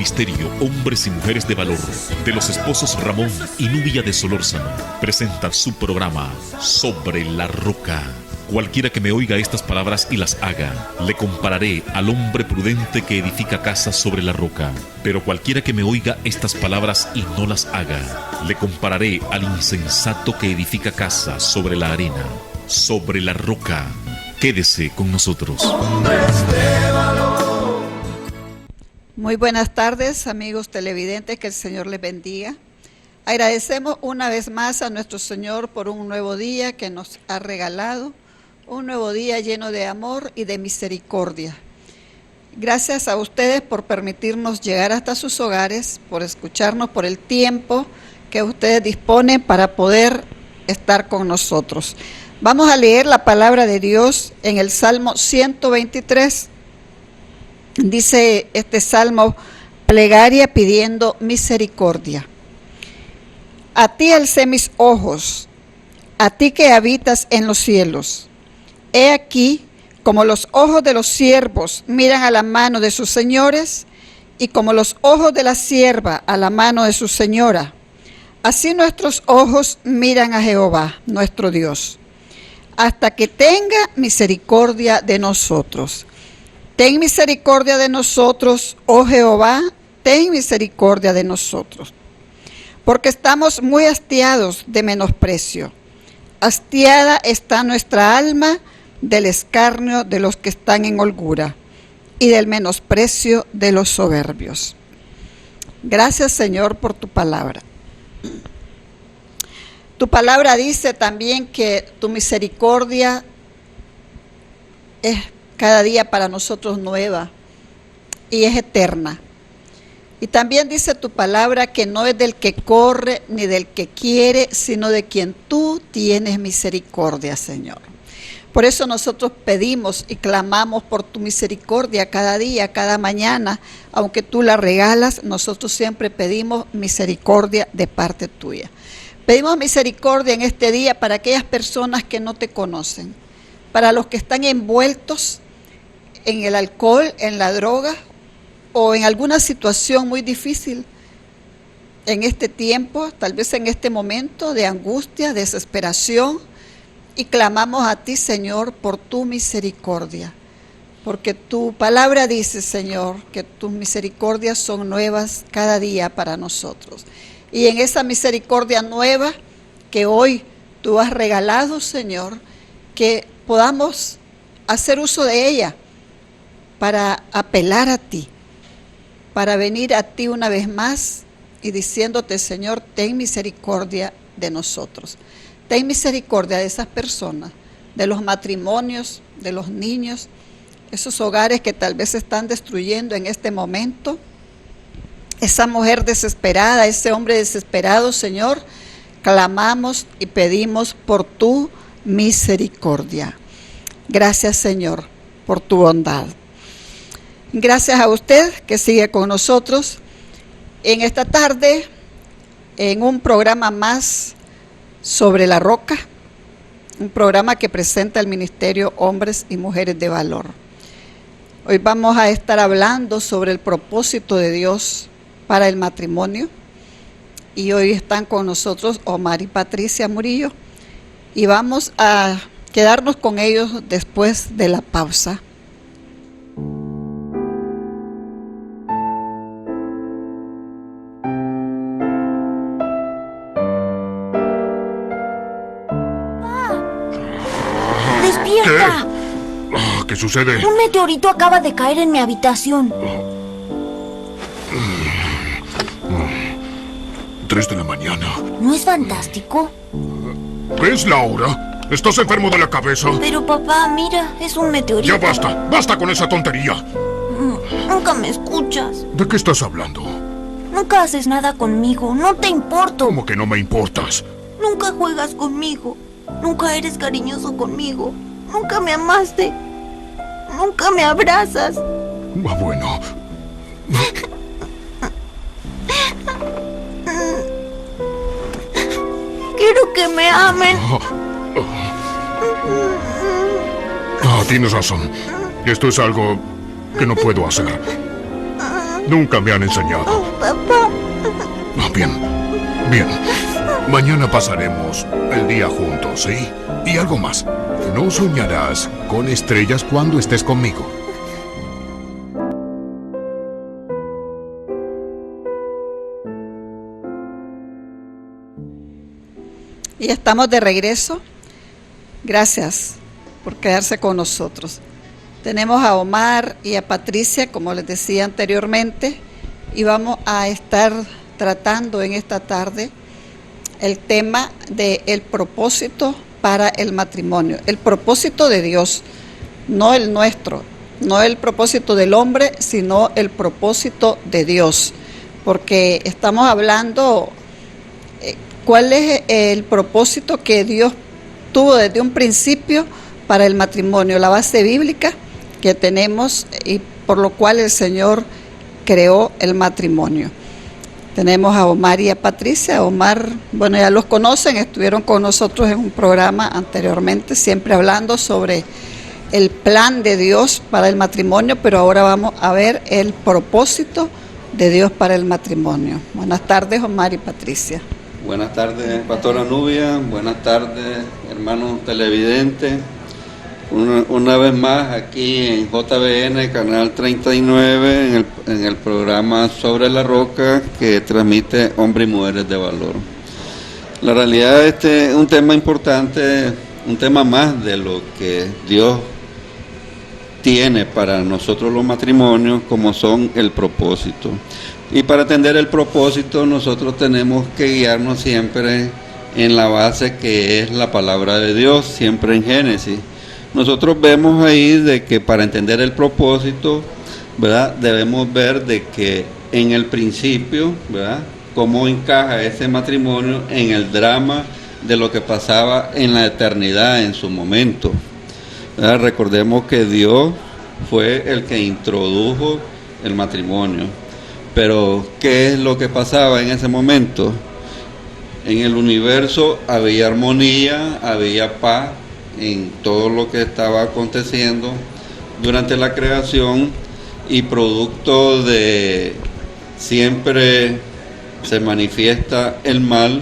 Ministerio Hombres y Mujeres de Valor de los esposos Ramón y Nubia de Solórzano presenta su programa Sobre la Roca. Cualquiera que me oiga estas palabras y las haga, le compararé al hombre prudente que edifica casas sobre la roca. Pero cualquiera que me oiga estas palabras y no las haga, le compararé al insensato que edifica casas sobre la arena. Sobre la roca. Quédese con nosotros. Muy buenas tardes, amigos televidentes, que el Señor les bendiga. Agradecemos una vez más a nuestro Señor por un nuevo día que nos ha regalado, un nuevo día lleno de amor y de misericordia. Gracias a ustedes por permitirnos llegar hasta sus hogares, por escucharnos, por el tiempo que ustedes disponen para poder estar con nosotros. Vamos a leer la palabra de Dios en el Salmo 123. Dice este salmo: plegaria pidiendo misericordia. A ti alcé mis ojos, a ti que habitas en los cielos. He aquí, como los ojos de los siervos miran a la mano de sus señores, y como los ojos de la sierva a la mano de su señora, así nuestros ojos miran a Jehová, nuestro Dios, hasta que tenga misericordia de nosotros. Ten misericordia de nosotros, oh Jehová, ten misericordia de nosotros. Porque estamos muy hastiados de menosprecio. Hastiada está nuestra alma del escarnio de los que están en holgura y del menosprecio de los soberbios. Gracias, Señor, por tu palabra. Tu palabra dice también que tu misericordia es cada día para nosotros nueva y es eterna. Y también dice tu palabra que no es del que corre ni del que quiere, sino de quien tú tienes misericordia, Señor. Por eso nosotros pedimos y clamamos por tu misericordia cada día, cada mañana. Aunque tú la regalas, nosotros siempre pedimos misericordia de parte tuya. Pedimos misericordia en este día para aquellas personas que no te conocen, para los que están envueltos en el alcohol, en la droga o en alguna situación muy difícil en este tiempo, tal vez en este momento de angustia, desesperación. Y clamamos a ti, Señor, por tu misericordia, porque tu palabra dice, Señor, que tus misericordias son nuevas cada día para nosotros. Y en esa misericordia nueva que hoy tú has regalado, Señor, que podamos hacer uso de ella para apelar a ti, para venir a ti una vez más y diciéndote, Señor, ten misericordia de nosotros. Ten misericordia de esas personas, de los matrimonios, de los niños, esos hogares que tal vez se están destruyendo en este momento. Esa mujer desesperada, ese hombre desesperado, Señor, clamamos y pedimos por tu misericordia. Gracias, Señor, por tu bondad. Gracias a usted que sigue con nosotros en esta tarde, en un programa más sobre la roca, un programa que presenta el Ministerio Hombres y Mujeres de Valor. Hoy vamos a estar hablando sobre el propósito de Dios para el matrimonio, y hoy están con nosotros Omar y Patricia Murillo, y vamos a quedarnos con ellos después de la pausa. ¡Despierta! ¿Qué sucede? Un meteorito acaba de caer en mi habitación. 3 de la mañana. ¿No es fantástico? ¿Qué es la hora? ¿Estás enfermo de la cabeza? Pero papá, mira, es un meteorito. Ya basta, basta con esa tontería. Nunca me escuchas. ¿De qué estás hablando? Nunca haces nada conmigo, no te importo. ¿Cómo que no me importas? Nunca juegas conmigo. Nunca eres cariñoso conmigo. Nunca me amaste. Nunca me abrazas. Bueno. Quiero que me amen. Tienes razón. Esto es algo que no puedo hacer. Nunca me han enseñado. Papá. Bien, bien. Mañana pasaremos el día juntos, ¿sí? Y algo más. No soñarás con estrellas cuando estés conmigo. Y estamos de regreso. Gracias por quedarse con nosotros. Tenemos a Omar y a Patricia, como les decía anteriormente, y vamos a estar tratando en esta tarde el tema del propósito para el matrimonio. El propósito de Dios, no el nuestro, no el propósito del hombre, sino el propósito de Dios. Porque estamos hablando cuál es el propósito que Dios tuvo desde un principio para el matrimonio, la base bíblica que tenemos y por lo cual el Señor creó el matrimonio. Tenemos a Omar y a Patricia. Omar, bueno, ya los conocen, estuvieron con nosotros en un programa anteriormente, siempre hablando sobre el plan de Dios para el matrimonio, pero ahora vamos a ver el propósito de Dios para el matrimonio. Buenas tardes, Omar y Patricia. Buenas tardes, Pastora Nubia. Buenas tardes, hermanos televidentes. Una vez más aquí en JBN, Canal 39, en el programa Sobre la Roca que transmite Hombres y Mujeres de Valor. La realidad este es un tema importante, un tema más de lo que Dios tiene para nosotros los matrimonios, como son el propósito. Y para atender el propósito nosotros tenemos que guiarnos siempre en la base que es la palabra de Dios, siempre en Génesis. Nosotros vemos ahí de que para entender el propósito, ¿verdad?, debemos ver de que en el principio, ¿verdad?, cómo encaja ese matrimonio en el drama de lo que pasaba en la eternidad en su momento, ¿verdad? Recordemos que Dios fue el que introdujo el matrimonio. Pero, ¿qué es lo que pasaba en ese momento? En el universo había armonía, había paz en todo lo que estaba aconteciendo durante la creación, y producto de siempre se manifiesta el mal.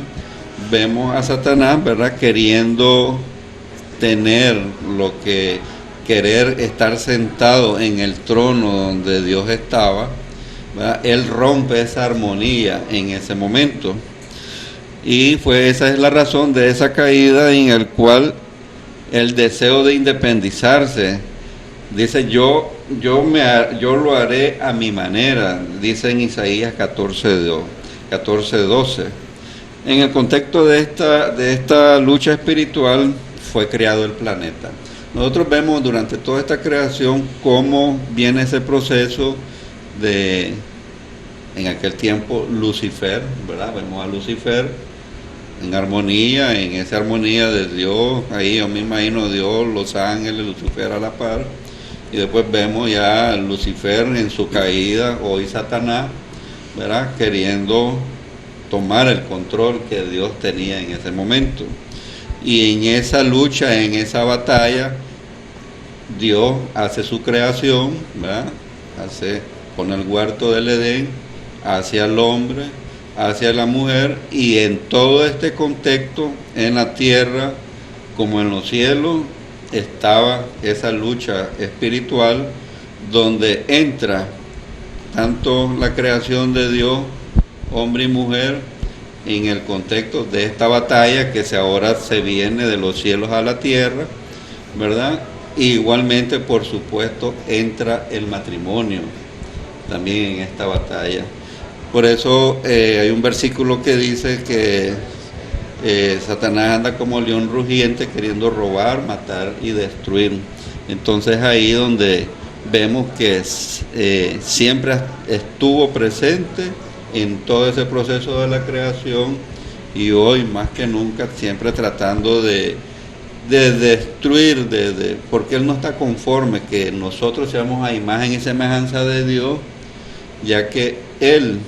Vemos a Satanás, ¿verdad?, queriendo querer estar sentado en el trono donde Dios estaba, ¿verdad? Él rompe esa armonía en ese momento, y esa es la razón de esa caída, en el cual el deseo de independizarse, dice yo lo haré a mi manera, dice en Isaías 14:12. En el contexto de esta lucha espiritual fue creado el planeta. Nosotros vemos durante toda esta creación cómo viene ese proceso de, en aquel tiempo, Lucifer, ¿verdad? Vemos a Lucifer en armonía, en esa armonía de Dios, ahí yo me imagino Dios, los ángeles, Lucifer a la par, y después vemos ya a Lucifer en su caída, hoy Satanás, ¿verdad?, queriendo tomar el control que Dios tenía en ese momento. Y en esa lucha, en esa batalla, Dios hace su creación, ¿verdad?, pone el huerto del Edén, hacia el hombre, hacia la mujer, y en todo este contexto, en la tierra como en los cielos, estaba esa lucha espiritual donde entra tanto la creación de Dios, hombre y mujer, en el contexto de esta batalla que ahora se viene de los cielos a la tierra, ¿verdad? Y igualmente, por supuesto, entra el matrimonio también en esta batalla. Por eso hay un versículo que dice que Satanás anda como león rugiente queriendo robar, matar y destruir. Entonces ahí donde vemos que siempre estuvo presente en todo ese proceso de la creación, y hoy más que nunca siempre tratando de destruir, porque Él no está conforme que nosotros seamos a imagen y semejanza de Dios, ya que Él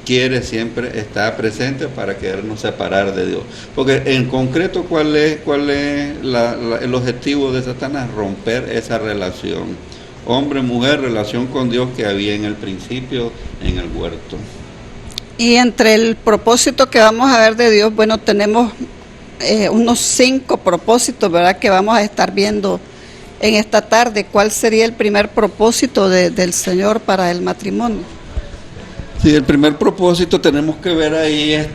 quiere siempre estar presente para querernos separar de Dios. Porque en concreto, ¿cuál es el objetivo de Satanás? Romper esa relación. hombre, mujer, relación con Dios que había en el principio en el huerto. Y entre el propósito que vamos a ver de Dios, bueno, tenemos unos 5 propósitos, ¿verdad?, que vamos a estar viendo en esta tarde. ¿Cuál sería el primer propósito del Señor para el matrimonio? Sí, el primer propósito tenemos que ver ahí,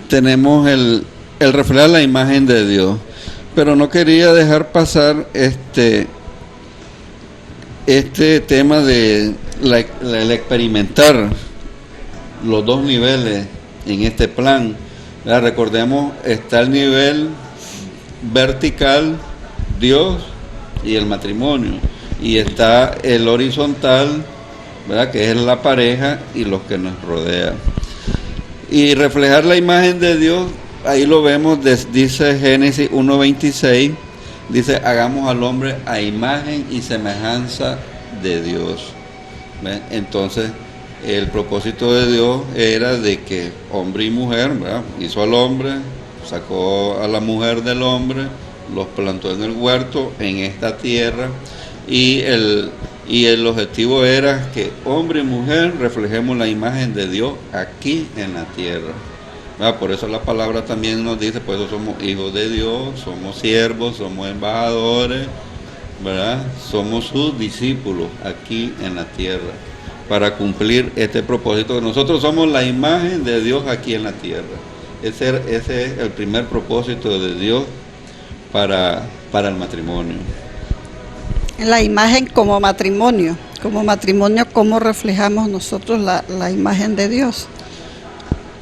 tenemos el reflejar la imagen de Dios, pero no quería dejar pasar este tema de el experimentar los 2 niveles en este plan. ¿Verdad? Recordemos, está el nivel vertical, Dios y el matrimonio, y está el horizontal, ¿verdad?, que es la pareja y los que nos rodean. Y reflejar la imagen de Dios, ahí lo vemos, dice Génesis 1:26, dice, hagamos al hombre a imagen y semejanza de Dios. ¿Ven? Entonces, el propósito de Dios era de que hombre y mujer, ¿verdad?, hizo al hombre, sacó a la mujer del hombre, los plantó en el huerto, en esta tierra, y el objetivo era que hombre y mujer reflejemos la imagen de Dios aquí en la tierra. ¿Verdad? Por eso la palabra también nos dice, por eso somos hijos de Dios, somos siervos, somos embajadores, ¿verdad? Somos sus discípulos aquí en la tierra, para cumplir este propósito. Nosotros somos la imagen de Dios aquí en la tierra. Ese es el primer propósito de Dios para el matrimonio. La imagen como matrimonio, ¿cómo reflejamos nosotros la imagen de Dios?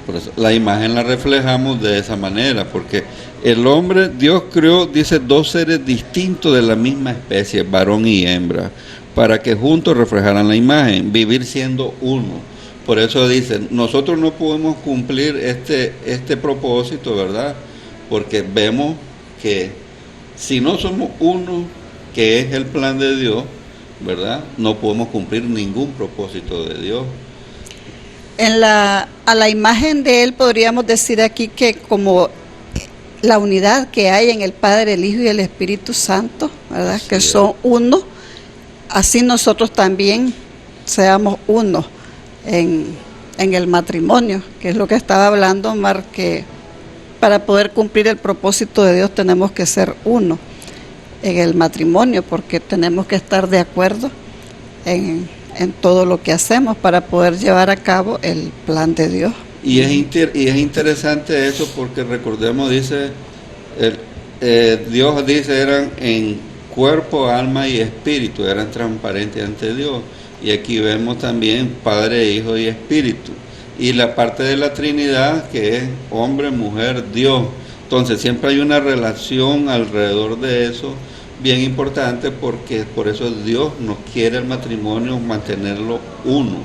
Por eso, la imagen la reflejamos de esa manera, porque el hombre, Dios creó, dice, 2 seres distintos de la misma especie, varón y hembra, para que juntos reflejaran la imagen, vivir siendo uno. Por eso dice, nosotros no podemos cumplir este propósito, ¿verdad? Porque vemos que si no somos uno, que es el plan de Dios, ¿verdad?, no podemos cumplir ningún propósito de Dios. A la imagen de Él podríamos decir aquí que como la unidad que hay en el Padre, el Hijo y el Espíritu Santo, ¿verdad?, así que son uno, así nosotros también seamos uno en el matrimonio, que es lo que estaba hablando Omar, que para poder cumplir el propósito de Dios tenemos que ser uno en el matrimonio, porque tenemos que estar de acuerdo en todo lo que hacemos para poder llevar a cabo el plan de Dios. Y es interesante eso, porque recordemos, dice, Dios dice, eran en cuerpo, alma y espíritu, eran transparentes ante Dios. Y aquí vemos también Padre, Hijo y Espíritu. Y la parte de la Trinidad, que es hombre, mujer, Dios. Entonces siempre hay una relación alrededor de eso bien importante, porque por eso Dios nos quiere el matrimonio mantenerlo uno,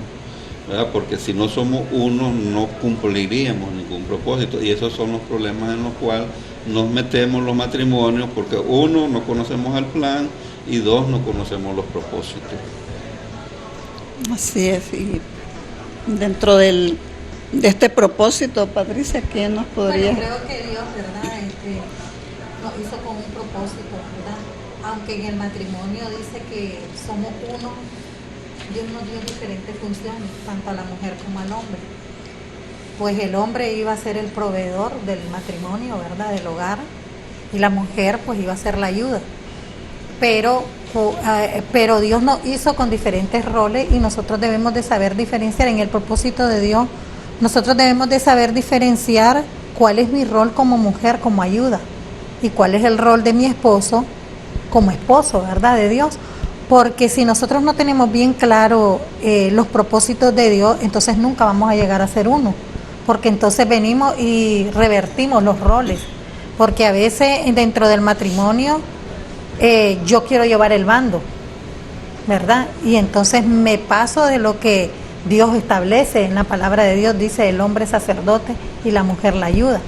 ¿verdad? Porque si no somos uno no cumpliríamos ningún propósito, y esos son los problemas en los cuales nos metemos los matrimonios, porque 1, no conocemos el plan, y 2, no conocemos los propósitos. Así es, y dentro de este propósito, Patricia, ¿quién nos podría...? Bueno, creo que Dios, ¿verdad?, nos hizo con un propósito, ¿verdad? Aunque en el matrimonio dice que somos uno, Dios nos dio diferentes funciones, tanto a la mujer como al hombre. Pues el hombre iba a ser el proveedor del matrimonio, ¿verdad?, del hogar, y la mujer pues iba a ser la ayuda. Pero Dios nos hizo con diferentes roles, y nosotros debemos de saber diferenciar en el propósito de Dios. Nosotros debemos de saber diferenciar cuál es mi rol como mujer, como ayuda, y cuál es el rol de mi esposo como esposo, ¿verdad?, de Dios. Porque si nosotros no tenemos bien claro los propósitos de Dios, entonces nunca vamos a llegar a ser uno, porque entonces venimos y revertimos los roles, porque a veces dentro del matrimonio yo quiero llevar el bando, ¿verdad? Y entonces me paso de lo que Dios establece. En la palabra de Dios dice el hombre sacerdote y la mujer la ayuda.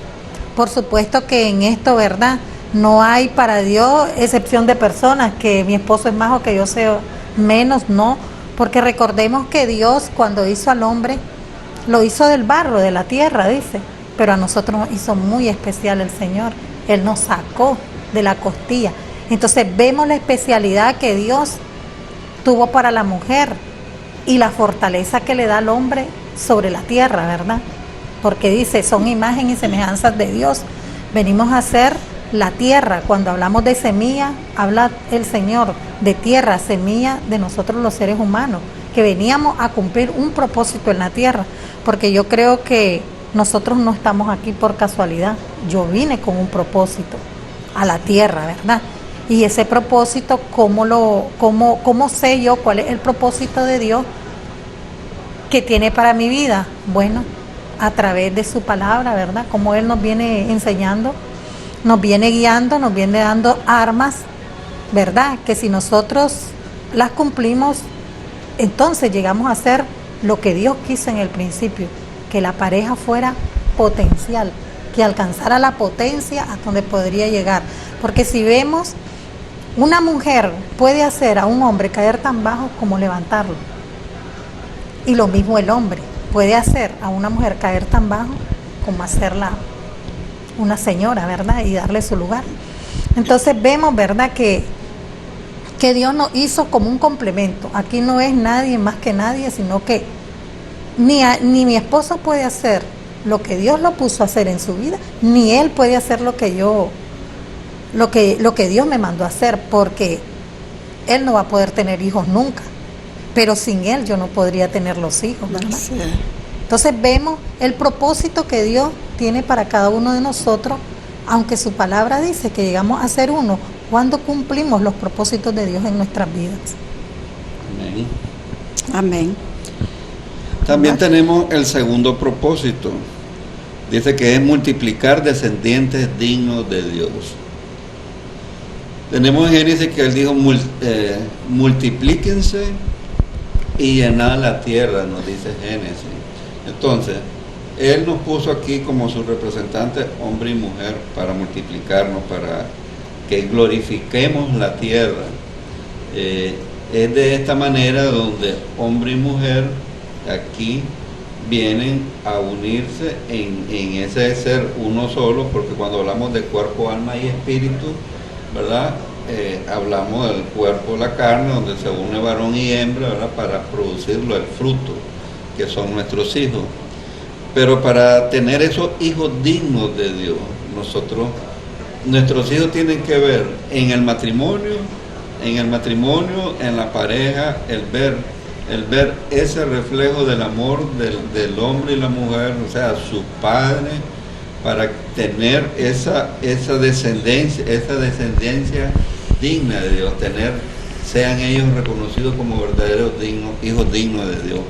Por supuesto que en esto, ¿verdad?, no hay para Dios excepción de personas, que mi esposo es más o que yo sea menos, no, porque recordemos que Dios cuando hizo al hombre, lo hizo del barro, de la tierra, dice, pero a nosotros nos hizo muy especial el Señor. Él nos sacó de la costilla. Entonces vemos la especialidad que Dios tuvo para la mujer y la fortaleza que le da al hombre sobre la tierra, ¿verdad? Porque dice, son imagen y semejanzas de Dios. Venimos a ser la tierra. Cuando hablamos de semilla, habla el Señor de tierra, semilla de nosotros los seres humanos, que veníamos a cumplir un propósito en la tierra. Porque yo creo que nosotros no estamos aquí por casualidad. Yo vine con un propósito a la tierra, ¿verdad? Y ese propósito, ¿cómo sé yo cuál es el propósito de Dios que tiene para mi vida? Bueno, a través de su palabra, ¿verdad? Como Él nos viene enseñando, nos viene guiando, nos viene dando armas, ¿verdad? Que si nosotros las cumplimos, entonces llegamos a hacer lo que Dios quiso en el principio, que la pareja fuera potencial, que alcanzara la potencia hasta donde podría llegar. Porque si vemos, una mujer puede hacer a un hombre caer tan bajo como levantarlo. Y lo mismo el hombre puede hacer a una mujer caer tan bajo como hacerla una señora, ¿verdad? Y darle su lugar. Entonces vemos, ¿verdad? Que Dios nos hizo como un complemento. Aquí no es nadie más que nadie, sino que ni mi esposo puede hacer lo que Dios lo puso a hacer en su vida, ni él puede hacer lo que Dios me mandó a hacer, porque él no va a poder tener hijos nunca. Pero sin él yo no podría tener los hijos, ¿verdad? Sí. Entonces vemos el propósito que Dios tiene para cada uno de nosotros, aunque su palabra dice que llegamos a ser uno cuando cumplimos los propósitos de Dios en nuestras vidas. Amén. Amén. También tenemos el segundo propósito. Dice que es multiplicar descendientes dignos de Dios. Tenemos en Génesis que Él dijo, multiplíquense y llenad la tierra, nos dice Génesis. Entonces, Él nos puso aquí como su representante, hombre y mujer, para multiplicarnos, para que glorifiquemos la tierra. Es de esta manera donde hombre y mujer aquí vienen a unirse en ese ser uno solo, porque cuando hablamos de cuerpo, alma y espíritu, ¿verdad? Hablamos del cuerpo, la carne, donde se une varón y hembra, ¿verdad? Para producirlo, el fruto, que son nuestros hijos. Pero para tener esos hijos dignos de Dios, nuestros hijos tienen que ver en el matrimonio, en la pareja, el ver ese reflejo del amor del hombre y la mujer, o sea, su padre, para tener esa descendencia digna de Dios, sean ellos reconocidos como verdaderos hijos dignos de Dios.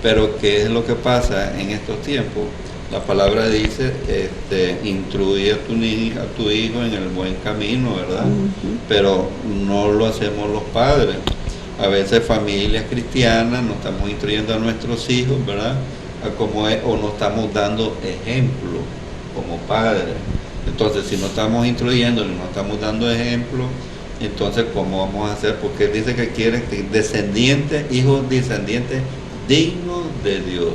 Pero ¿qué es lo que pasa en estos tiempos? La palabra dice, instruye a tu hijo en el buen camino, ¿verdad? Uh-huh. Pero no lo hacemos los padres. A veces familias cristianas no estamos instruyendo a nuestros hijos, ¿verdad? O no estamos dando ejemplo como padres. Entonces, si no estamos instruyendo y no estamos dando ejemplo, entonces ¿cómo vamos a hacer? Porque dice que quiere hijos descendientes dignos de Dios.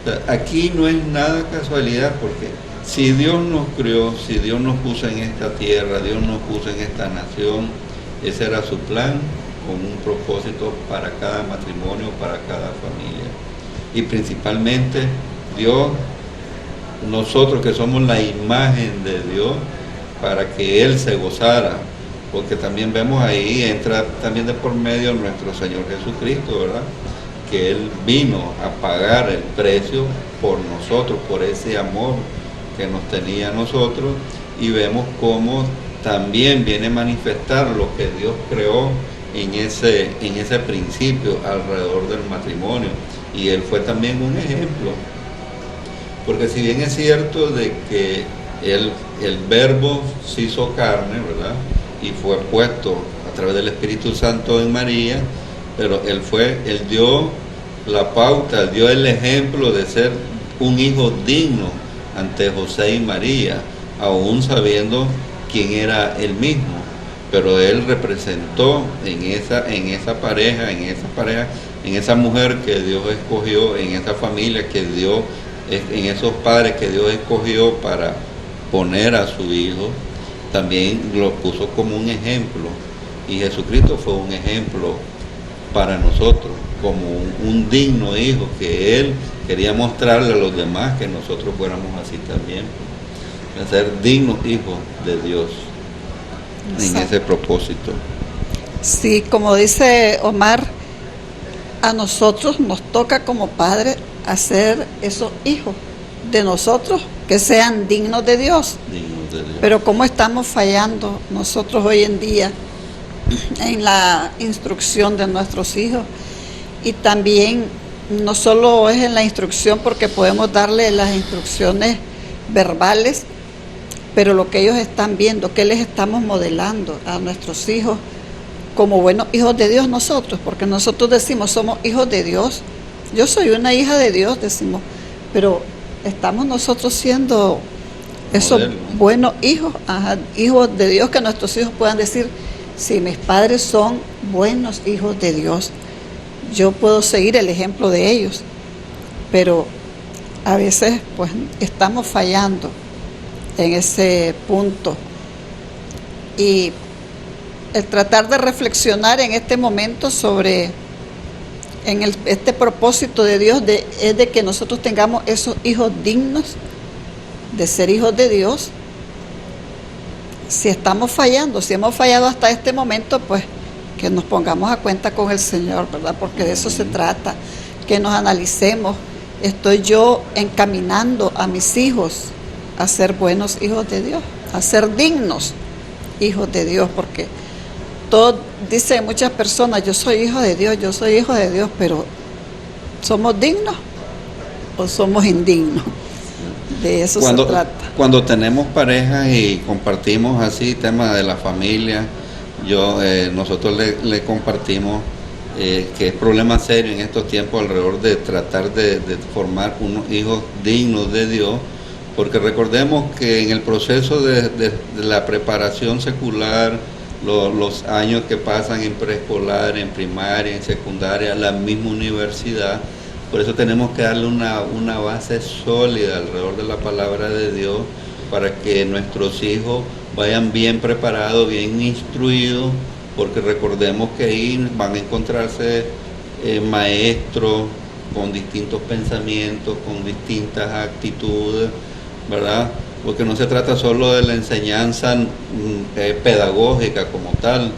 O sea, aquí no es nada casualidad, porque si Dios nos creó, si Dios nos puso en esta tierra, Dios nos puso en esta nación, ese era su plan, con un propósito para cada matrimonio, para cada familia. Y principalmente Dios, nosotros que somos la imagen de Dios, para que Él se gozara, porque también vemos ahí, entra también de por medio nuestro Señor Jesucristo, ¿verdad? Que Él vino a pagar el precio por nosotros, por ese amor que nos tenía a nosotros, y vemos cómo también viene a manifestar lo que Dios creó en ese principio alrededor del matrimonio, y Él fue también un ejemplo, porque si bien es cierto de que el verbo se hizo carne, ¿verdad? Y fue puesto a través del Espíritu Santo en María, pero Él dio la pauta, dio el ejemplo de ser un hijo digno ante José y María, aún sabiendo quién era Él mismo. Pero Él representó en esa pareja, en esa mujer que Dios escogió, en esa familia que Dios, en esos padres que Dios escogió para poner a su hijo. también lo puso como un ejemplo, y Jesucristo fue un ejemplo para nosotros, como un digno hijo, que Él quería mostrarle a los demás que nosotros fuéramos así también, a ser dignos hijos de Dios en ese propósito. Sí, como dice Omar, a nosotros nos toca como padres hacer esos hijos de nosotros que sean dignos de Dios. Dignos de Dios. Pero cómo estamos fallando nosotros hoy en día en la instrucción de nuestros hijos. Y también no solo es en la instrucción, porque podemos darle las instrucciones verbales, pero lo que ellos están viendo, que les estamos modelando a nuestros hijos como buenos hijos de Dios nosotros, porque nosotros decimos somos hijos de Dios. Yo soy una hija de Dios, decimos, pero estamos nosotros siendo esos buenos hijos, hijos de Dios, que nuestros hijos puedan decir, si mis padres son buenos hijos de Dios, yo puedo seguir el ejemplo de ellos. Pero a veces pues estamos fallando en ese punto, y el tratar de reflexionar en este momento sobre este propósito de Dios es de que nosotros tengamos esos hijos dignos de ser hijos de Dios. Si estamos fallando, si hemos fallado hasta este momento, pues que nos pongamos a cuenta con el Señor, ¿verdad? Porque de eso se trata, que nos analicemos. ¿Estoy yo encaminando a mis hijos a ser buenos hijos de Dios, a ser dignos hijos de Dios? Porque todos dicen muchas personas, yo soy hijo de Dios, yo soy hijo de Dios, pero ¿somos dignos o somos indignos? De eso se trata. Cuando tenemos parejas y compartimos así temas de la familia, nosotros le compartimos que es problema serio en estos tiempos alrededor de tratar de formar unos hijos dignos de Dios, porque recordemos que en el proceso de la preparación secular, los años que pasan en preescolar, en primaria, en secundaria, la misma universidad, por eso tenemos que darle una base sólida alrededor de la palabra de Dios, para que nuestros hijos vayan bien preparados, bien instruidos, porque recordemos que ahí van a encontrarse maestros con distintos pensamientos, con distintas actitudes, ¿verdad? Porque no se trata solo de la enseñanza pedagógica como tal,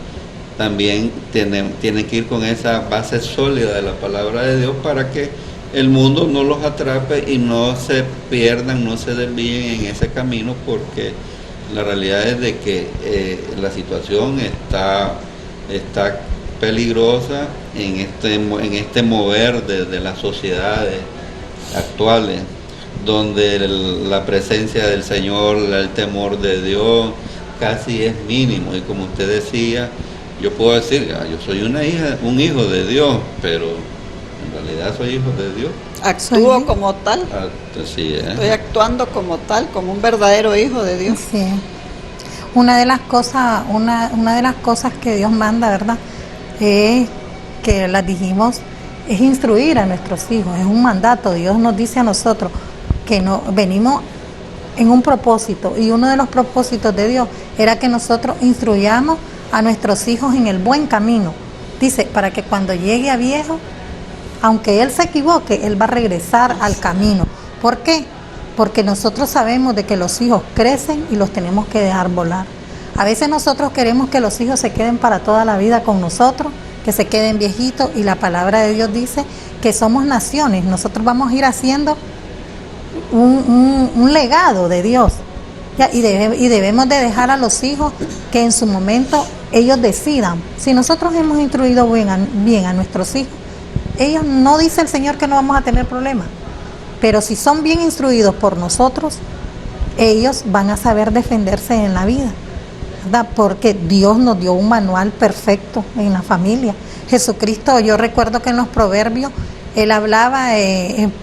también tienen que ir con esa base sólida de la palabra de Dios, para que el mundo no los atrape y no se pierdan, no se desvíen en ese camino, porque la realidad es de que la situación está peligrosa en este mover de las sociedades actuales, donde la presencia del Señor, el temor de Dios casi es mínimo. Y como usted decía, yo puedo decir, yo soy un hijo de Dios, pero en realidad soy hijo de Dios. Actúo como tal. Sí, Estoy actuando como tal, como un verdadero hijo de Dios. Sí. Una de las cosas que Dios manda, ¿verdad? Es que las dijimos, es instruir a nuestros hijos, es un mandato. Dios nos dice a nosotros que venimos en un propósito, y uno de los propósitos de Dios era que nosotros instruyamos a nuestros hijos en el buen camino. Dice, para que cuando llegue a viejo, aunque él se equivoque, él va a regresar al camino. ¿Por qué? Porque nosotros sabemos de que los hijos crecen y los tenemos que dejar volar. A veces nosotros queremos que los hijos se queden para toda la vida con nosotros, que se queden viejitos, y la palabra de Dios dice que somos naciones. Nosotros vamos a ir haciendo un legado de Dios, ¿ya? Y debemos de dejar a los hijos que en su momento ellos decidan. Si nosotros hemos instruido bien a nuestros hijos, ellos, no dice el Señor que no vamos a tener problemas, pero si son bien instruidos por nosotros, ellos van a saber defenderse en la vida, ¿verdad? Porque Dios nos dio un manual perfecto en la familia. Jesucristo, yo recuerdo que en los Proverbios él hablaba,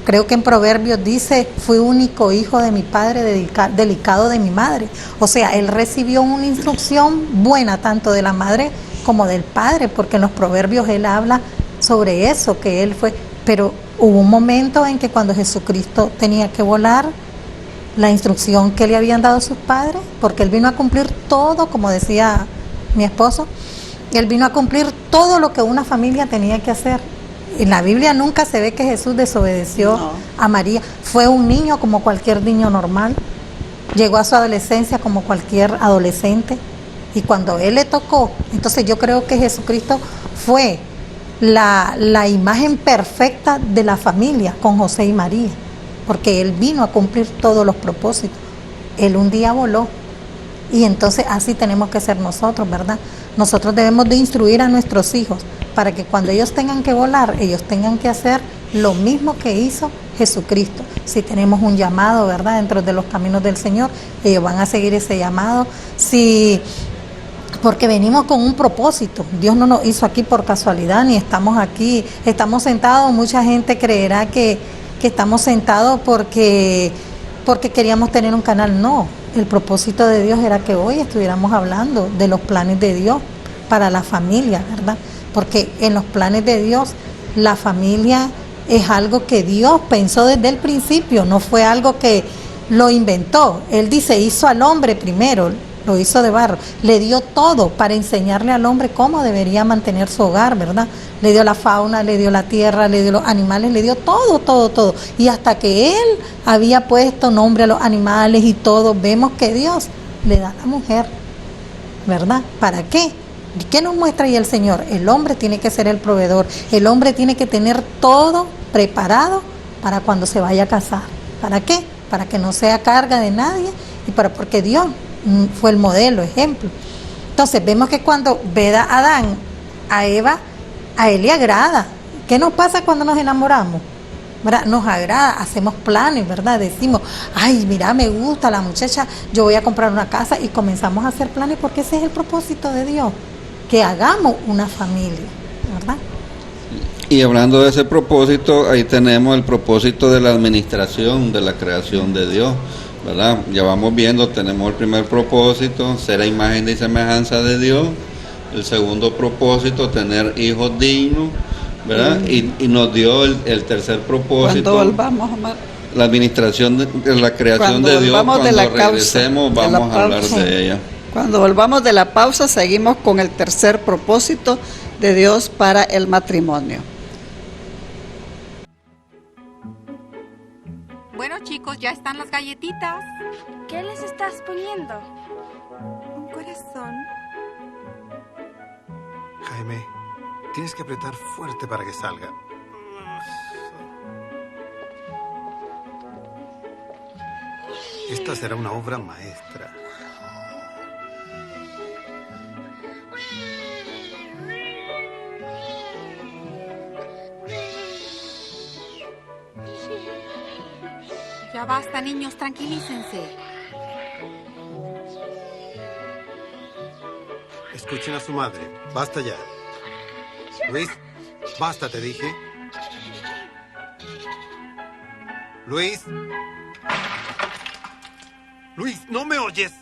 creo que en Proverbios dice, fui único hijo de mi padre, delicado de mi madre. O sea, él recibió una instrucción buena tanto de la madre como del padre, porque en los Proverbios él habla sobre eso, que él fue. Pero hubo un momento en que cuando Jesucristo tenía que volar, la instrucción que le habían dado sus padres, porque él vino a cumplir todo, como decía mi esposo, él vino a cumplir todo lo que una familia tenía que hacer. En la Biblia nunca se ve que Jesús desobedeció a María. Fue un niño como cualquier niño normal. Llegó a su adolescencia como cualquier adolescente. Y cuando él le tocó, entonces yo creo que Jesucristo fue la imagen perfecta de la familia con José y María. Porque él vino a cumplir todos los propósitos. Él un día voló. Y entonces así tenemos que ser nosotros, ¿verdad? Nosotros debemos de instruir a nuestros hijos para que cuando ellos tengan que volar, ellos tengan que hacer lo mismo que hizo Jesucristo. Si tenemos un llamado, ¿verdad?, dentro de los caminos del Señor, ellos van a seguir ese llamado. Porque venimos con un propósito. Dios no nos hizo aquí por casualidad, ni estamos aquí, estamos sentados. Mucha gente creerá que estamos sentados porque queríamos tener un canal. No, el propósito de Dios era que hoy estuviéramos hablando de los planes de Dios para la familia, ¿verdad? Porque en los planes de Dios, la familia es algo que Dios pensó desde el principio, no fue algo que lo inventó. Él dice, hizo al hombre primero, lo hizo de barro, le dio todo para enseñarle al hombre cómo debería mantener su hogar, ¿verdad? Le dio la fauna, le dio la tierra, le dio los animales, le dio todo, todo, todo. Y hasta que él había puesto nombre a los animales y todo, vemos que Dios le da a la mujer, ¿verdad? ¿Para qué? ¿Y qué nos muestra ahí el Señor? El hombre tiene que ser el proveedor, el hombre tiene que tener todo preparado para cuando se vaya a casar. ¿Para qué? Para que no sea carga de nadie y porque Dios fue el modelo, ejemplo. Entonces vemos que cuando ve a Adán, a Eva, a él le agrada. ¿Qué nos pasa cuando nos enamoramos? ¿Verdad? Nos agrada, hacemos planes, ¿verdad? Decimos, ay, mira, me gusta la muchacha, yo voy a comprar una casa, y comenzamos a hacer planes porque ese es el propósito de Dios, que hagamos una familia, ¿verdad? Y hablando de ese propósito, ahí tenemos el propósito de la administración de la creación de Dios, ¿verdad? Ya vamos viendo, tenemos el primer propósito, ser a imagen y semejanza de Dios. El segundo propósito, tener hijos dignos, ¿verdad? Y nos dio el tercer propósito. Cuando volvamos, Omar, la administración de la creación de Dios. Cuando regresemos vamos a hablar de ella. Cuando volvamos de la pausa, seguimos con el tercer propósito de Dios para el matrimonio. Bueno, chicos, ya están las galletitas. ¿Qué les estás poniendo? Un corazón. Jaime, tienes que apretar fuerte para que salga. Esta será una obra maestra. Ya basta, niños, tranquilícense. Escuchen a su madre. Basta ya. Luis, basta, te dije. Luis. Luis, ¿no me oyes?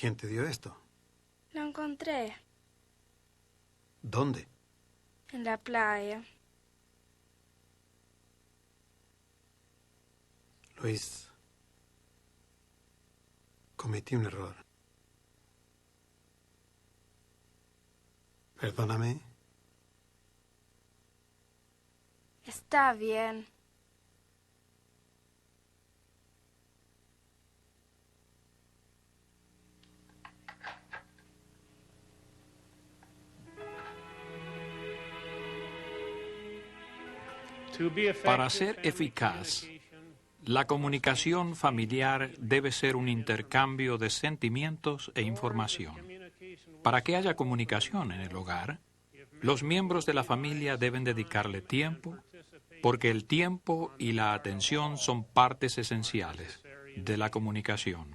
¿Quién te dio esto? Lo encontré ¿Dónde? en la playa. Luis, cometí un error. Perdóname. Está bien. Para ser eficaz, la comunicación familiar debe ser un intercambio de sentimientos e información. Para que haya comunicación en el hogar, los miembros de la familia deben dedicarle tiempo, porque el tiempo y la atención son partes esenciales de la comunicación.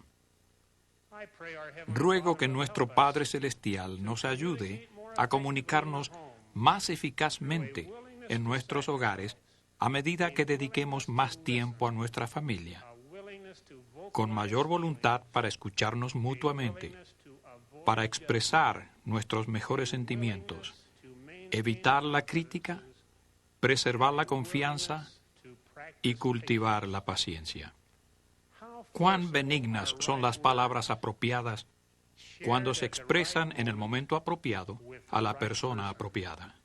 Ruego que nuestro Padre Celestial nos ayude a comunicarnos más eficazmente en nuestros hogares a medida que dediquemos más tiempo a nuestra familia, con mayor voluntad para escucharnos mutuamente, para expresar nuestros mejores sentimientos, evitar la crítica, preservar la confianza y cultivar la paciencia. Cuán benignas son las palabras apropiadas cuando se expresan en el momento apropiado a la persona apropiada.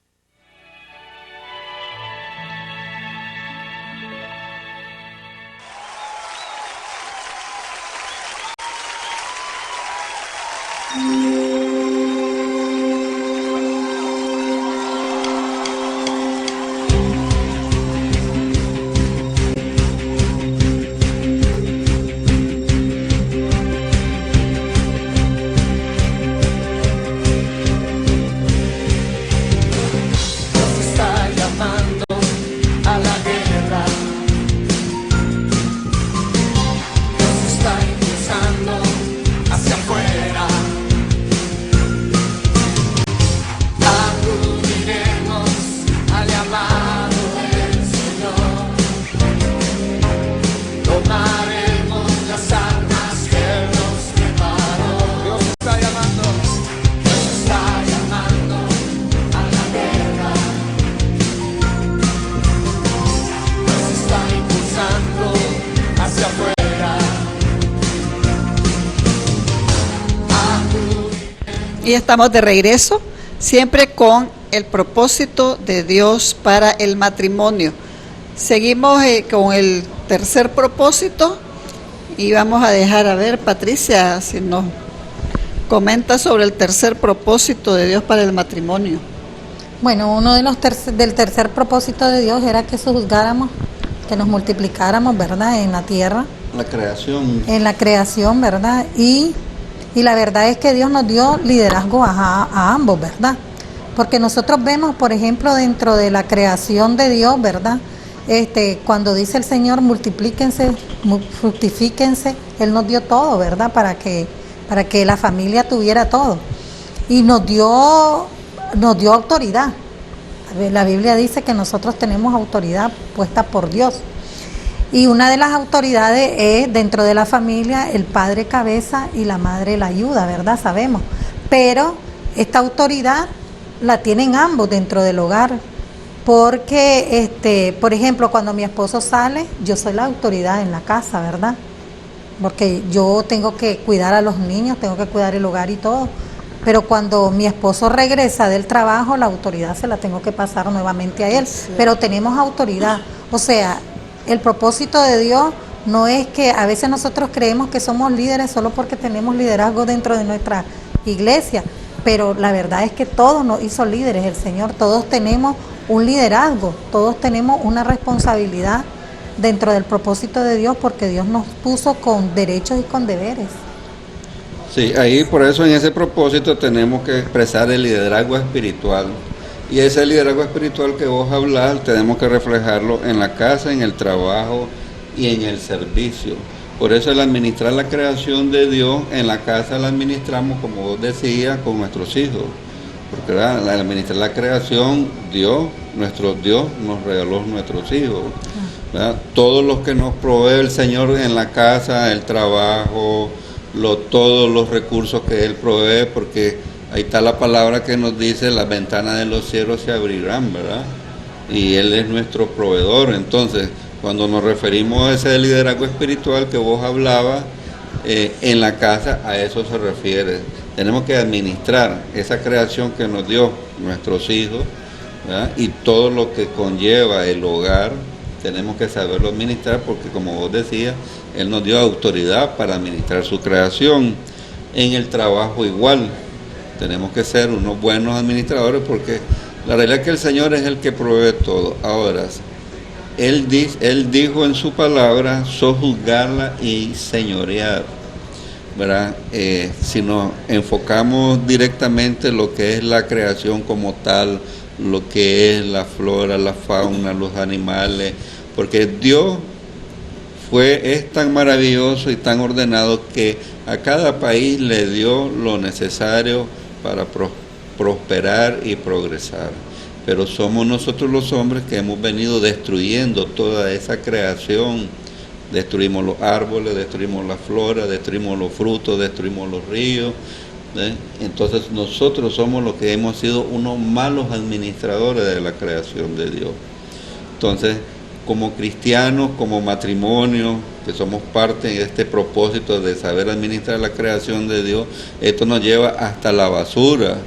Y estamos de regreso, siempre con el propósito de Dios para el matrimonio. Seguimos con el tercer propósito y vamos a dejar a ver, Patricia, si nos comenta sobre el tercer propósito de Dios para el matrimonio. Bueno, uno de los del tercer propósito de Dios era que juzgáramos, que nos multiplicáramos, ¿verdad?, en la tierra. La creación. En la creación, ¿verdad? Y la verdad es que Dios nos dio liderazgo a ambos, ¿verdad? Porque nosotros vemos, por ejemplo, dentro de la creación de Dios, ¿verdad? Cuando dice el Señor, multiplíquense, fructifíquense, Él nos dio todo, ¿verdad? Para que la familia tuviera todo. Y nos dio autoridad. La Biblia dice que nosotros tenemos autoridad puesta por Dios. Y una de las autoridades es, dentro de la familia, el padre cabeza y la madre la ayuda, ¿verdad? Sabemos. Pero esta autoridad la tienen ambos dentro del hogar. Porque, por ejemplo, cuando mi esposo sale, yo soy la autoridad en la casa, ¿verdad? Porque yo tengo que cuidar a los niños, tengo que cuidar el hogar y todo. Pero cuando mi esposo regresa del trabajo, la autoridad se la tengo que pasar nuevamente a él. Sí. Pero tenemos autoridad. O sea, el propósito de Dios no es que a veces nosotros creemos que somos líderes solo porque tenemos liderazgo dentro de nuestra iglesia, pero la verdad es que todos nos hizo líderes el Señor, todos tenemos un liderazgo, todos tenemos una responsabilidad dentro del propósito de Dios porque Dios nos puso con derechos y con deberes. Sí, ahí por eso en ese propósito tenemos que expresar el liderazgo espiritual. Y ese liderazgo espiritual que vos hablás, tenemos que reflejarlo en la casa, en el trabajo y en el servicio. Por eso el administrar la creación de Dios, en la casa la administramos, como vos decías, con nuestros hijos. Porque ¿verdad? Al administrar la creación, nuestro Dios nos regaló nuestros hijos. ¿Verdad? Todos los que nos provee el Señor en la casa, el trabajo, todos los recursos que Él provee, porque ahí está la palabra que nos dice, las ventanas de los cielos se abrirán, ¿verdad? Y Él es nuestro proveedor. Entonces, cuando nos referimos a ese liderazgo espiritual que vos hablabas, en la casa, a eso se refiere. Tenemos que administrar esa creación que nos dio nuestros hijos, ¿verdad? Y todo lo que conlleva el hogar, tenemos que saberlo administrar, porque como vos decías, Él nos dio autoridad para administrar su creación. En el trabajo igual, tenemos que ser unos buenos administradores, porque la realidad es que el Señor es el que provee todo. Ahora, Él dijo en su palabra, sojuzgarla y señorear, ¿verdad? Si nos enfocamos directamente en lo que es la creación como tal, lo que es la flora, la fauna, los animales, porque Dios es tan maravilloso y tan ordenado que a cada país le dio lo necesario para prosperar y progresar. Pero somos nosotros los hombres que hemos venido destruyendo toda esa creación. Destruimos los árboles, destruimos la flora, destruimos los frutos, destruimos los ríos. Entonces nosotros somos los que hemos sido unos malos administradores de la creación de Dios. Entonces, como cristianos, como matrimonio, que somos parte de este propósito de saber administrar la creación de Dios, esto nos lleva hasta la basura.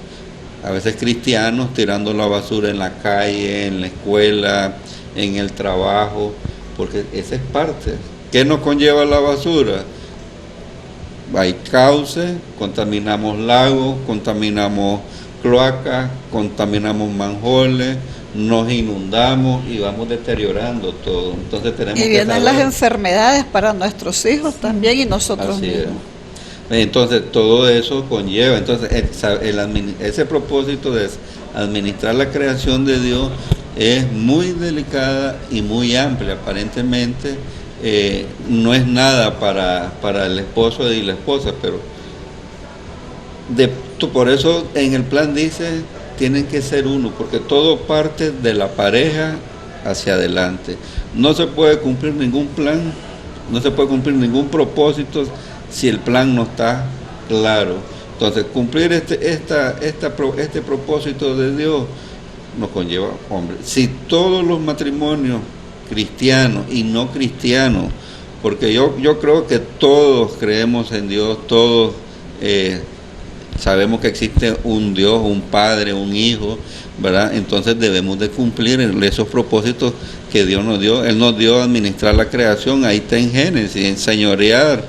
A veces cristianos tirando la basura en la calle, en la escuela, en el trabajo, porque esa es parte. ¿Qué nos conlleva la basura? Hay cauces, contaminamos lagos, contaminamos cloacas, contaminamos manjoles, nos inundamos y vamos deteriorando todo. Entonces tenemos y vienen las enfermedades para nuestros hijos también y nosotros mismos. Entonces todo eso conlleva, entonces ese propósito de administrar la creación de Dios es muy delicada y muy amplia. Aparentemente no es nada para el esposo y la esposa, pero por eso en el plan dice tienen que ser uno, porque todo parte de la pareja hacia adelante. No se puede cumplir ningún plan, no se puede cumplir ningún propósito si el plan no está claro. Entonces, cumplir este propósito de Dios nos conlleva hombres. Si todos los matrimonios cristianos y no cristianos, porque yo creo que todos creemos en Dios, todos sabemos que existe un Dios, un Padre, un Hijo, ¿verdad? Entonces debemos de cumplir esos propósitos que Dios nos dio. Él nos dio a administrar la creación, ahí está en Génesis, en señorear,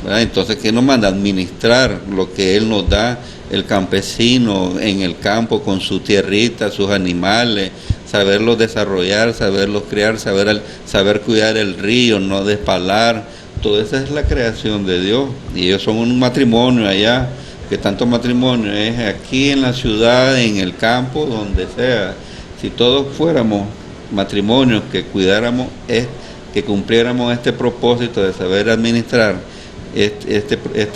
¿verdad? Entonces, ¿qué nos manda? Administrar lo que Él nos da, el campesino en el campo con su tierrita, sus animales, saberlos desarrollar, saberlos criar, saber cuidar el río, no despalar. Toda esa es la creación de Dios. Y ellos son un matrimonio allá, que tanto matrimonio es aquí en la ciudad, en el campo, donde sea. Si todos fuéramos matrimonios que cuidáramos, que cumpliéramos este propósito de saber administrar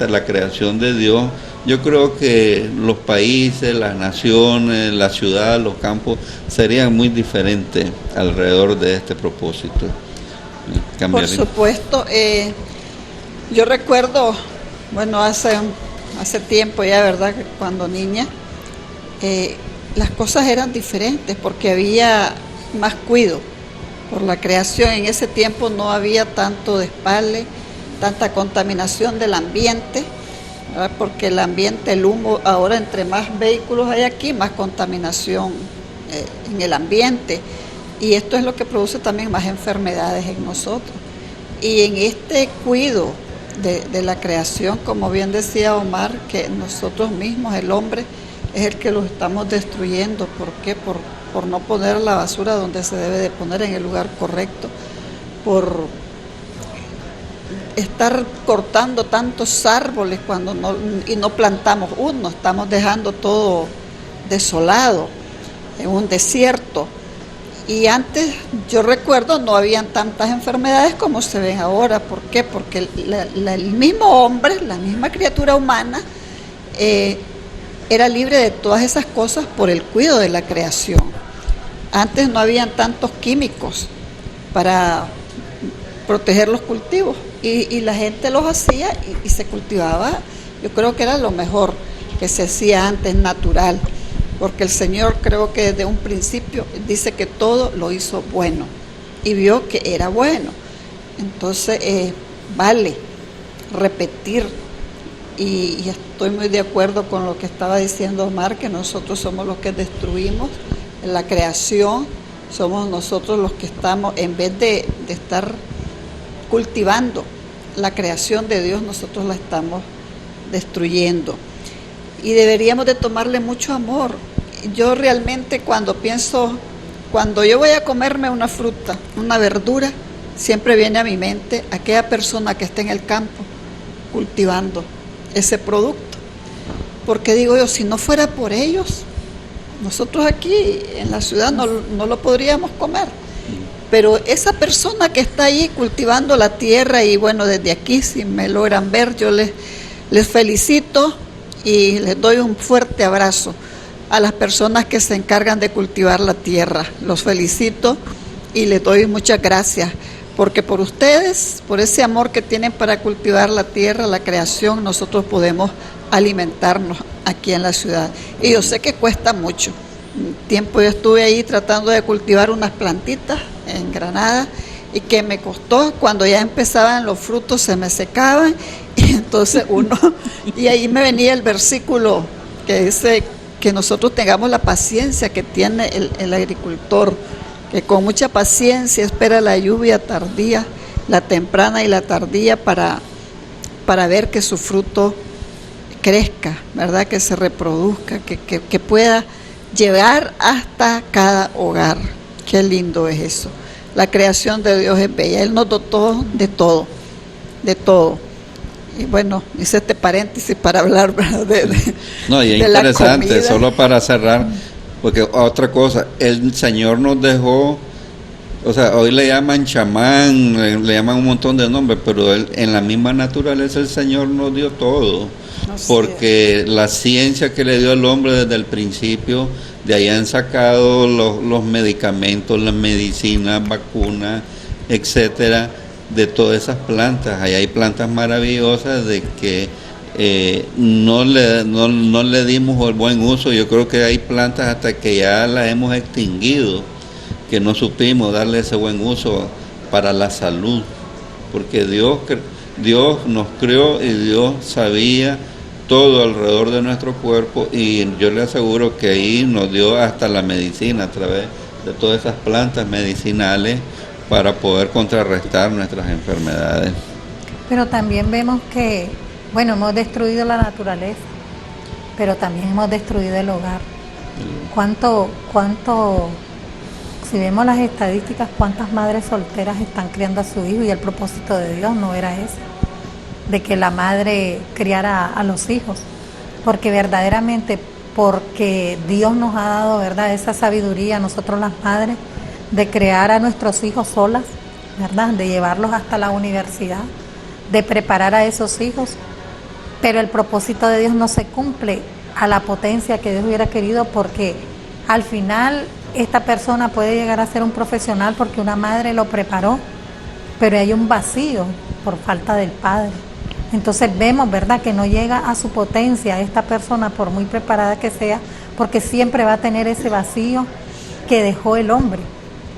la creación de Dios, yo creo que los países, las naciones, la ciudad, los campos serían muy diferentes alrededor de este propósito. Por supuesto, yo recuerdo, bueno, hace tiempo ya, ¿verdad?, que cuando niña, las cosas eran diferentes porque había más cuidado por la creación. En ese tiempo no había tanto despale, tanta contaminación del ambiente, ¿verdad? Porque el ambiente, el humo, ahora entre más vehículos hay aquí, más contaminación en el ambiente. Y esto es lo que produce también más enfermedades en nosotros. Y en este cuidado de la creación, como bien decía Omar, que nosotros mismos, el hombre, es el que lo estamos destruyendo. ¿Por qué? Por no poner la basura donde se debe de poner, en el lugar correcto, por estar cortando tantos árboles y no plantamos uno, estamos dejando todo desolado, en un desierto. Y antes, yo recuerdo, no habían tantas enfermedades como se ven ahora. ¿Por qué? Porque el mismo hombre, la misma criatura humana, era libre de todas esas cosas por el cuidado de la creación. Antes no habían tantos químicos para proteger los cultivos. Y la gente los hacía y se cultivaba. Yo creo que era lo mejor que se hacía antes, natural, porque el Señor creo que desde un principio dice que todo lo hizo bueno y vio que era bueno. Entonces vale repetir, y estoy muy de acuerdo con lo que estaba diciendo Omar, que nosotros somos los que destruimos la creación, somos nosotros los que estamos, en vez de estar cultivando la creación de Dios, nosotros la estamos destruyendo. Y deberíamos de tomarle mucho amor. Yo realmente cuando yo voy a comerme una fruta, una verdura, siempre viene a mi mente aquella persona que está en el campo cultivando ese producto. Porque digo yo, si no fuera por ellos, nosotros aquí en la ciudad no lo podríamos comer. Pero esa persona que está ahí cultivando la tierra, y bueno, desde aquí si me logran ver, yo les felicito y les doy un fuerte abrazo a las personas que se encargan de cultivar la tierra. Los felicito y les doy muchas gracias, porque por ustedes, por ese amor que tienen para cultivar la tierra, la creación, nosotros podemos alimentarnos aquí en la ciudad. Y yo sé que cuesta mucho. Un tiempo yo estuve ahí tratando de cultivar unas plantitas en Granada y que me costó, cuando ya empezaban los frutos se me secaban, y entonces y ahí me venía el versículo que dice que nosotros tengamos la paciencia que tiene el agricultor, que con mucha paciencia espera la lluvia tardía, la temprana y la tardía, para ver que su fruto crezca, ¿verdad? Que se reproduzca, que pueda llegar hasta cada hogar. Qué lindo es eso. La creación de Dios es bella. Él nos dotó de todo, de todo. Y bueno, hice este paréntesis para hablar, ¿verdad? No, y es de interesante, solo para cerrar, porque otra cosa, el Señor nos dejó, o sea, hoy le llaman chamán, le llaman un montón de nombres, pero en la misma naturaleza el Señor nos dio todo. Porque la ciencia que le dio al hombre desde el principio, de ahí han sacado los medicamentos, las medicinas, vacunas, etcétera, de todas esas plantas. Ahí hay plantas maravillosas de que no le dimos el buen uso. Yo creo que hay plantas hasta que ya las hemos extinguido, que no supimos darle ese buen uso para la salud, porque Dios nos creó y Dios sabía todo alrededor de nuestro cuerpo, y yo le aseguro que ahí nos dio hasta la medicina a través de todas esas plantas medicinales para poder contrarrestar nuestras enfermedades. Pero también vemos que, bueno, hemos destruido la naturaleza, pero también hemos destruido el hogar. ¿Cuánto, si vemos las estadísticas, cuántas madres solteras están criando a su hijo? Y el propósito de Dios no era ese, de que la madre criara a los hijos, porque verdaderamente, porque Dios nos ha dado, ¿verdad?, esa sabiduría a nosotros las madres, de crear a nuestros hijos solas, ¿verdad?, de llevarlos hasta la universidad, de preparar a esos hijos, pero el propósito de Dios no se cumple a la potencia que Dios hubiera querido, porque al final esta persona puede llegar a ser un profesional porque una madre lo preparó, pero hay un vacío por falta del padre. Entonces vemos, ¿verdad?, que no llega a su potencia esta persona, por muy preparada que sea, porque siempre va a tener ese vacío que dejó el hombre,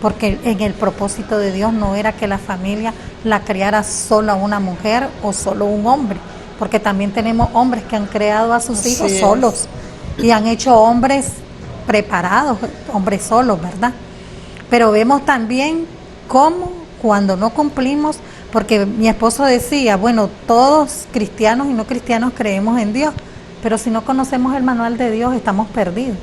porque en el propósito de Dios no era que la familia la criara solo una mujer o solo un hombre, porque también tenemos hombres que han creado a sus hijos solos y han hecho hombres preparados, hombres solos, ¿verdad? Pero vemos también cómo cuando no cumplimos, porque mi esposo decía, bueno, todos cristianos y no cristianos creemos en Dios, pero si no conocemos el manual de Dios estamos perdidos.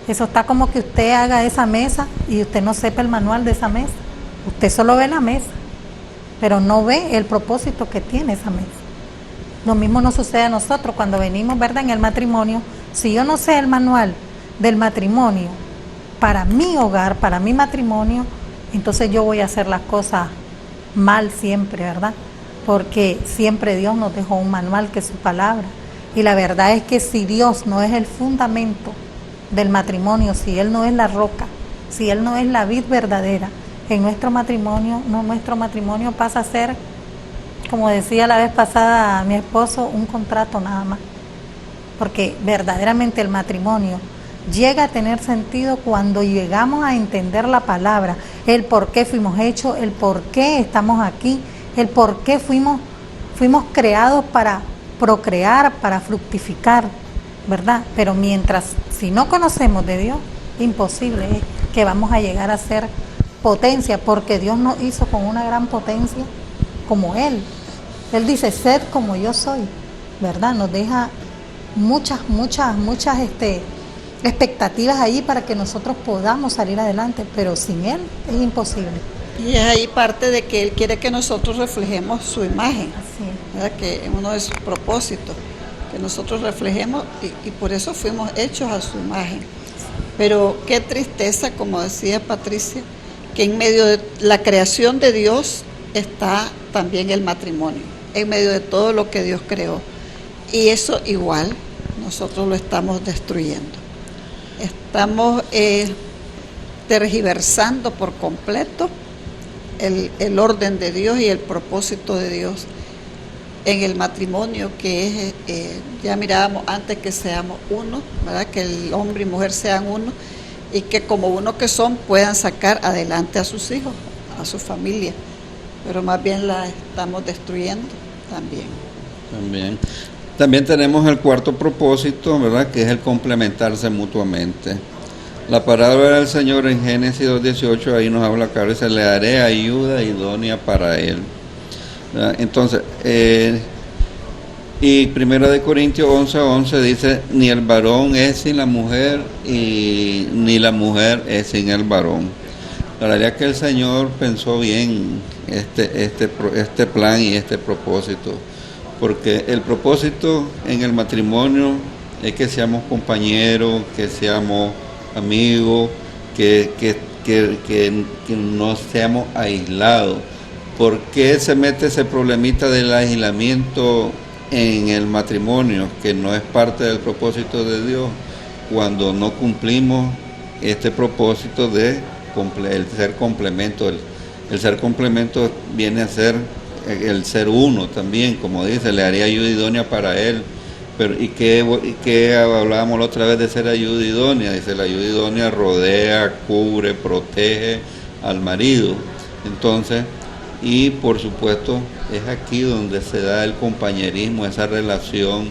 Eso está como que usted haga esa mesa y usted no sepa el manual de esa mesa. Usted solo ve la mesa, pero no ve el propósito que tiene esa mesa. Lo mismo nos sucede a nosotros cuando venimos, ¿verdad?, en el matrimonio. Si yo no sé el manual del matrimonio para mi hogar, para mi matrimonio, entonces yo voy a hacer las cosas mal siempre, ¿verdad? Porque siempre Dios nos dejó un manual, que es su palabra. Y la verdad es que si Dios no es el fundamento del matrimonio, si Él no es la roca, si Él no es la vid verdadera, en nuestro matrimonio pasa a ser, como decía la vez pasada mi esposo, un contrato nada más. Porque verdaderamente el matrimonio llega a tener sentido cuando llegamos a entender la palabra, el por qué fuimos hechos, el por qué estamos aquí, el por qué fuimos creados para procrear, para fructificar, ¿verdad? Pero si no conocemos de Dios, imposible es que vamos a llegar a ser potencia, porque Dios nos hizo con una gran potencia como Él. Él dice, sed como yo soy, ¿verdad? Nos deja muchas expectativas ahí para que nosotros podamos salir adelante, pero sin Él es imposible. Y es ahí parte de que Él quiere que nosotros reflejemos su imagen, ¿verdad? Que uno de sus propósitos, que nosotros reflejemos, y por eso fuimos hechos a su imagen. Pero qué tristeza, como decía Patricia, que en medio de la creación de Dios está también el matrimonio, en medio de todo lo que Dios creó. Y eso igual nosotros lo estamos destruyendo. Estamos tergiversando por completo el orden de Dios y el propósito de Dios en el matrimonio, que es, ya mirábamos antes que seamos uno, ¿verdad? Que el hombre y mujer sean uno, y que como uno que son puedan sacar adelante a sus hijos, a su familia, pero más bien la estamos destruyendo también. También tenemos el cuarto propósito, ¿verdad? Que es el complementarse mutuamente. La palabra del Señor en Génesis 2:18, ahí nos habla claro, dice, le daré ayuda idónea para él. ¿Verdad? Entonces, y 1 Corintios 11:11 dice, ni el varón es sin la mujer, y ni la mujer es sin el varón. La realidad es que el Señor pensó bien este plan y este propósito, porque el propósito en el matrimonio es que seamos compañeros, que seamos amigos, que no seamos aislados. ¿Por qué se mete ese problemita del aislamiento en el matrimonio, que no es parte del propósito de Dios, cuando no cumplimos este propósito de el ser complemento? El ser complemento viene a ser el ser uno también, como dice, le haría ayuda idónea para él. Pero ¿y qué hablábamos la otra vez de ser ayuda idónea? Dice, la ayuda idónea rodea, cubre, protege al marido. Entonces, y por supuesto, es aquí donde se da el compañerismo, esa relación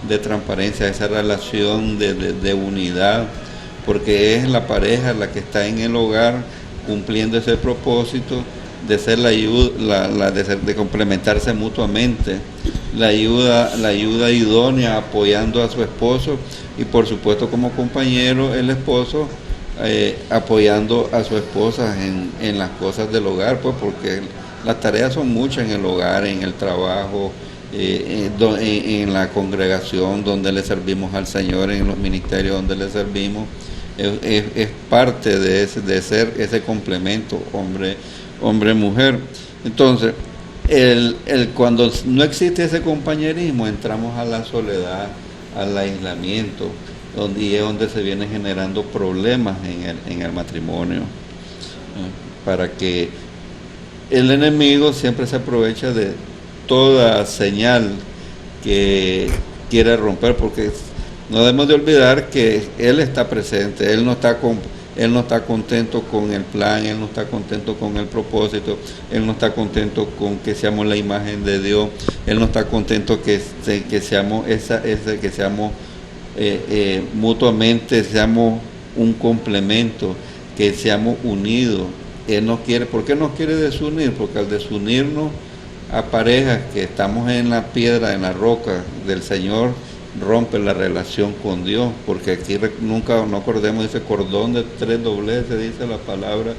de transparencia, esa relación de unidad, porque es la pareja la que está en el hogar cumpliendo ese propósito de ser la ayuda, de complementarse mutuamente, la ayuda idónea, apoyando a su esposo, y por supuesto como compañero el esposo apoyando a su esposa en las cosas del hogar, pues porque las tareas son muchas en el hogar, en el trabajo, en la congregación donde le servimos al Señor, en los ministerios donde le servimos. Es parte de ser ese complemento hombre-mujer. Entonces, cuando no existe ese compañerismo, entramos a la soledad, al aislamiento, y es donde se vienen generando problemas en el matrimonio, para que el enemigo siempre se aprovecha de toda señal que quiere romper, porque no debemos de olvidar que Él está presente, Él no está contento con el plan, Él no está contento con el propósito, Él no está contento con que seamos la imagen de Dios, Él no está contento que seamos mutuamente, seamos un complemento, que seamos unidos. Él no quiere. ¿Por qué nos quiere desunir? Porque al desunirnos a parejas que estamos en la piedra, en la roca del Señor, rompe la relación con Dios, porque aquí no acordemos, dice cordón de 3 dobleces, dice la palabra,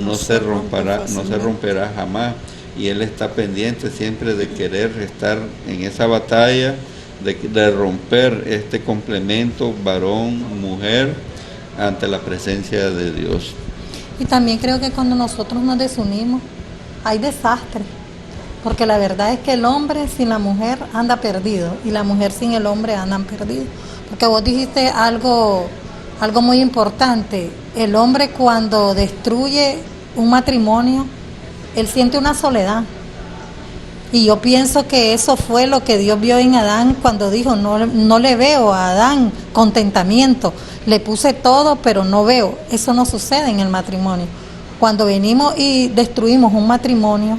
no se romperá jamás, y Él está pendiente siempre de querer estar en esa batalla, de romper este complemento varón-mujer ante la presencia de Dios. Y también creo que cuando nosotros nos desunimos hay desastre, porque la verdad es que el hombre sin la mujer anda perdido y la mujer sin el hombre andan perdidos. Porque vos dijiste algo muy importante, el hombre cuando destruye un matrimonio, él siente una soledad. Y yo pienso que eso fue lo que Dios vio en Adán cuando dijo, no le veo a Adán contentamiento, le puse todo pero no veo. Eso no sucede en el matrimonio. Cuando venimos y destruimos un matrimonio,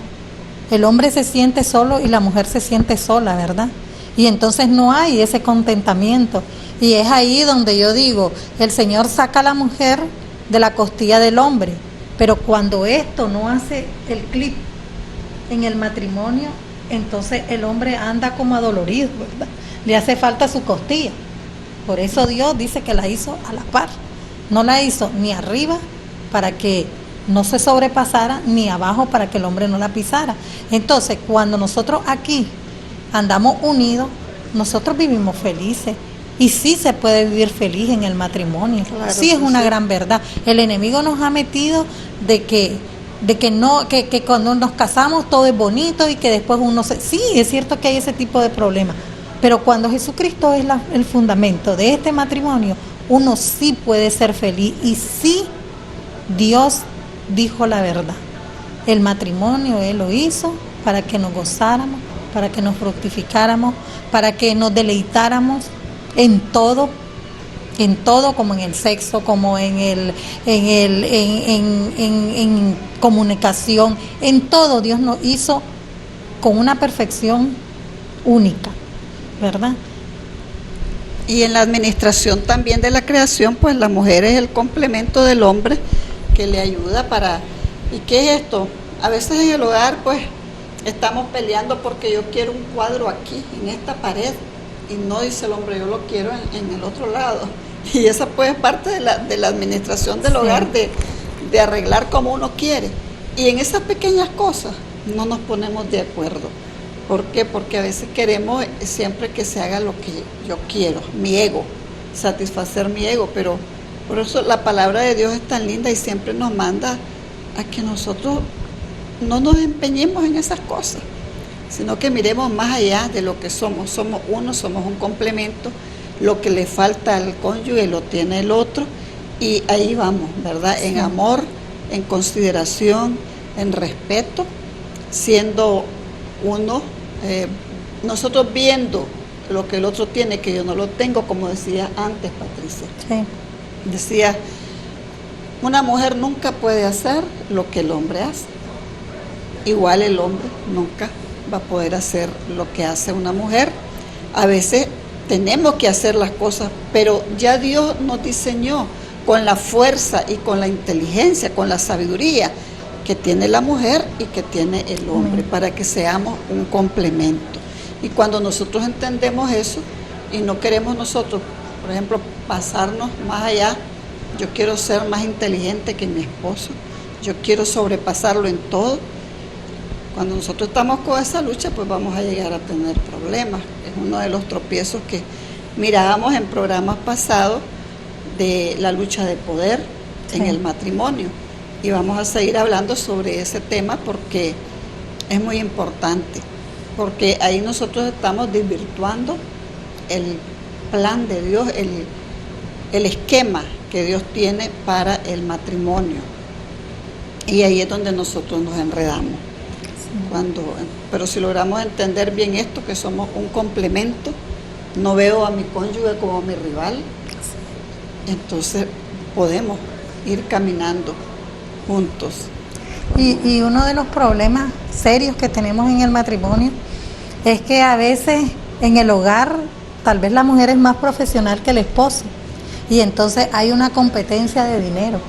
el hombre se siente solo y la mujer se siente sola, ¿verdad? Y entonces no hay ese contentamiento. Y es ahí donde yo digo, el Señor saca a la mujer de la costilla del hombre, pero cuando esto no hace el clic en el matrimonio, entonces el hombre anda como adolorido, ¿verdad? Le hace falta su costilla. Por eso Dios dice que la hizo a la par. No la hizo ni arriba para que no se sobrepasara, ni abajo para que el hombre no la pisara. Entonces, cuando nosotros aquí andamos unidos, nosotros vivimos felices. Y sí se puede vivir feliz en el matrimonio. Claro, sí, es una gran verdad. El enemigo nos ha metido de que cuando nos casamos todo es bonito y que después uno se... Sí, es cierto que hay ese tipo de problemas, pero cuando Jesucristo es el fundamento de este matrimonio, uno sí puede ser feliz y sí Dios dijo la verdad. El matrimonio Él lo hizo para que nos gozáramos, para que nos fructificáramos, para que nos deleitáramos en todo, como en el sexo, como en comunicación, en todo Dios nos hizo con una perfección única, ¿verdad? Y en la administración también de la creación, pues la mujer es el complemento del hombre que le ayuda para... ¿Y qué es esto? A veces en el hogar, pues, estamos peleando porque yo quiero un cuadro aquí, en esta pared, y no dice el hombre, yo lo quiero en el otro lado. Y esa pues es parte de la administración del hogar, de arreglar como uno quiere. Y en esas pequeñas cosas no nos ponemos de acuerdo. ¿Por qué? Porque a veces queremos siempre que se haga lo que yo quiero, mi ego, satisfacer mi ego, pero por eso la palabra de Dios es tan linda y siempre nos manda a que nosotros no nos empeñemos en esas cosas, sino que miremos más allá de lo que somos. Somos uno, somos un complemento. Lo que le falta al cónyuge lo tiene el otro y ahí vamos, ¿verdad? Sí. En amor, en consideración, en respeto, siendo uno, nosotros viendo lo que el otro tiene, que yo no lo tengo, como decía antes Patricia. Sí. Decía, una mujer nunca puede hacer lo que el hombre hace. Igual el hombre nunca va a poder hacer lo que hace una mujer. A veces tenemos que hacer las cosas, pero ya Dios nos diseñó con la fuerza y con la inteligencia, con la sabiduría que tiene la mujer y que tiene el hombre, para que seamos un complemento. Y cuando nosotros entendemos eso y no queremos nosotros, por ejemplo, pasarnos más allá, yo quiero ser más inteligente que mi esposo, yo quiero sobrepasarlo en todo. Cuando nosotros estamos con esa lucha, pues vamos a llegar a tener problemas. Es uno de los tropiezos que mirábamos en programas pasados de la lucha de poder en el matrimonio. Y vamos a seguir hablando sobre ese tema porque es muy importante. Porque ahí nosotros estamos desvirtuando el plan de Dios, el esquema que Dios tiene para el matrimonio. Y ahí es donde nosotros nos enredamos. Pero si logramos entender bien esto, que somos un complemento, no veo a mi cónyuge como mi rival, entonces podemos ir caminando juntos. Y uno de los problemas serios que tenemos en el matrimonio es que a veces en el hogar tal vez la mujer es más profesional que el esposo y entonces hay una competencia de dinero.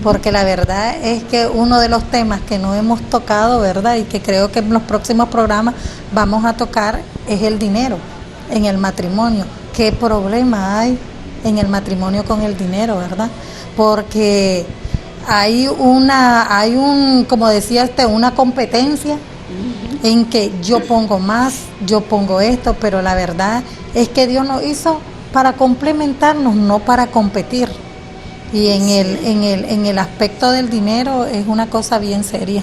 Porque la verdad es que uno de los temas que no hemos tocado, ¿verdad? Y que creo que en los próximos programas vamos a tocar es el dinero en el matrimonio. ¿Qué problema hay en el matrimonio con el dinero, verdad? Porque hay como decía una competencia en que yo pongo más, yo pongo esto, pero la verdad es que Dios nos hizo para complementarnos, no para competir. Y en el aspecto del dinero es una cosa bien seria.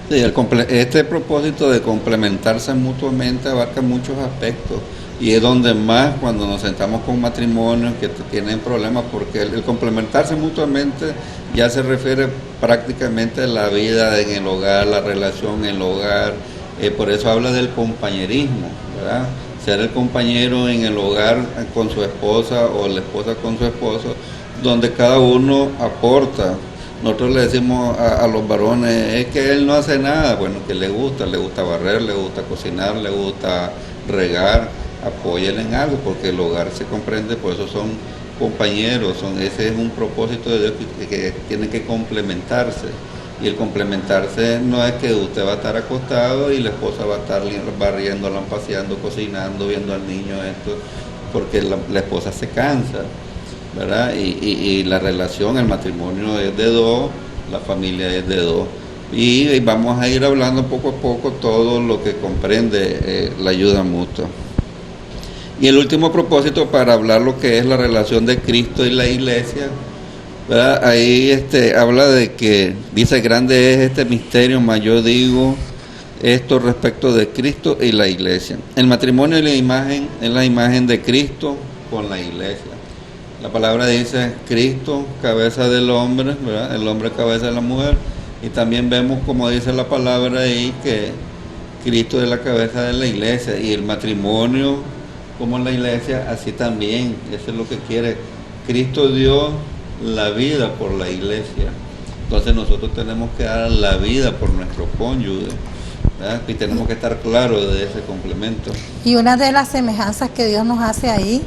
Sí, este propósito de complementarse mutuamente abarca muchos aspectos y es donde más cuando nos sentamos con matrimonios que tienen problemas, porque el complementarse mutuamente ya se refiere prácticamente a la vida en el hogar, la relación en el hogar, por eso habla del compañerismo, ¿verdad? Ser el compañero en el hogar con su esposa o la esposa con su esposo, donde cada uno aporta. Nosotros le decimos a los varones, es que él no hace nada, bueno, que le gusta barrer, le gusta cocinar, le gusta regar, apóyele en algo, porque el hogar se comprende, por eso son compañeros, ese es un propósito de Dios que tiene que complementarse. Y el complementarse no es que usted va a estar acostado y la esposa va a estar barriendo, paseando, cocinando, viendo al niño, esto, porque la esposa se cansa, ¿verdad? Y la relación, el matrimonio es de dos, la familia es de dos. Y vamos a ir hablando poco a poco todo lo que comprende la ayuda mutua. Y el último propósito para hablar lo que es la relación de Cristo y la iglesia, ¿verdad? Ahí habla de que, dice, grande es este misterio, mas yo digo esto respecto de Cristo y la iglesia. El matrimonio es la imagen de Cristo con la iglesia. La palabra dice Cristo, cabeza del hombre, ¿verdad? El hombre, cabeza de la mujer. Y también vemos, como dice la palabra ahí, que Cristo es la cabeza de la iglesia. Y el matrimonio, como la iglesia, así también. Eso es lo que quiere. Cristo dio la vida por la iglesia. Entonces nosotros tenemos que dar la vida por nuestro cónyuge, ¿verdad? Y tenemos que estar claros de ese complemento. Y una de las semejanzas que Dios nos hace ahí